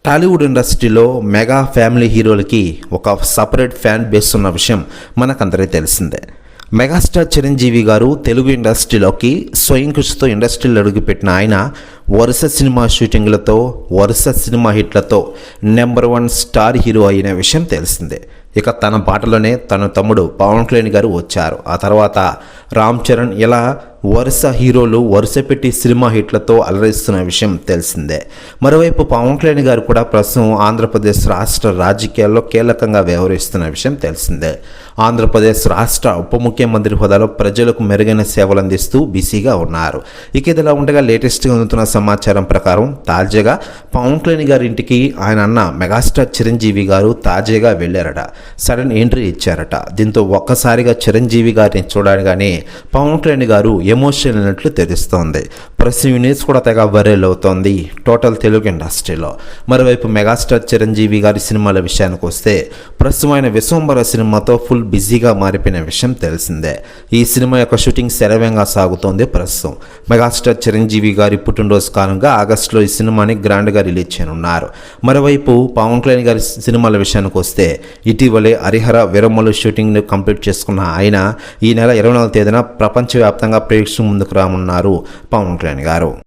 టాలీవుడ్ ఇండస్ట్రీలో mega family హీరోలకి ఒక సపరేట్ ఫ్యాన్ బేస్ ఉన్న విషయం మనకందరికీ తెలిసిందే. మెగాస్టార్ చిరంజీవి గారు తెలుగు ఇండస్ట్రీలోకి స్వయం కృషితో ఇండస్ట్రీలో అడుగుపెట్టిన ఆయన వరుస సినిమా షూటింగ్లతో, వరుస సినిమా హిట్లతో నెంబర్ 1 స్టార్ హీరో అయిన విషయం తెలిసిందే. ఇక తన బాటలోనే తన తమ్ముడు పవన్ కళ్యాణ్ గారు వచ్చారు. ఆ తర్వాత రామ్ చరణ్, ఇలా వరుస హీరోలు వరుస పెట్టి సినిమా హిట్లతో అలరిస్తున్న విషయం తెలిసిందే. మరోవైపు పవన్ కళ్యాణ్ గారు కూడా ప్రస్తుతం ఆంధ్రప్రదేశ్ రాష్ట్ర రాజకీయాల్లో కీలకంగా వ్యవహరిస్తున్న విషయం తెలిసిందే. ఆంధ్రప్రదేశ్ రాష్ట్ర ఉప ముఖ్యమంత్రి హోదాలో ప్రజలకు మెరుగైన సేవలు అందిస్తూ బిజీగా ఉన్నారు. ఇక ఇదిలా ఉండగా లేటెస్ట్గా అందుతున్న సమాచారం ప్రకారం తాజాగా పవన్ కళ్యాణ్ గారి ఇంటికి ఆయన అన్న మెగాస్టార్ చిరంజీవి గారు తాజాగా వెళ్ళారట. సడన్ ఎంట్రీ ఇచ్చారట. దీంతో ఒక్కసారిగా చిరంజీవి గారిని చూడగానే పవన్ కళ్యాణ్ గారు ఎమోషనల్ అయినట్లు తెలుస్తోంది. ప్రెస్ న్యూస్ కూడా తెగ వైరల్ అవుతోంది టోటల్ తెలుగు ఇండస్ట్రీలో. మరోవైపు మెగాస్టార్ చిరంజీవి గారి సినిమాల విషయానికి వస్తే ప్రస్తుతమైన విశ్వంబర సినిమాతో ఫుల్ బిజీగా మారిపోయిన విషయం తెలిసిందే. ఈ సినిమా యొక్క షూటింగ్ శరవేగంగా సాగుతోంది. ప్రస్తుతం మెగాస్టార్ చిరంజీవి గారి పుట్టినరోజు కారణంగా ఆగస్టులో ఈ సినిమాని గ్రాండ్గా రిలీజ్ చేయనున్నారు. మరోవైపు పవన్ కళ్యాణ్ గారి సినిమాల విషయానికి వస్తే ఇటీవలే హరిహర వీరమ్మలు షూటింగ్ను కంప్లీట్ చేసుకున్న ఆయన ఈ నెల 24వ తేదీన ప్రపంచవ్యాప్తంగా ప్రేక్షకుల ముందుకు రానున్నారు పవన్ కళ్యాణ్ గారు.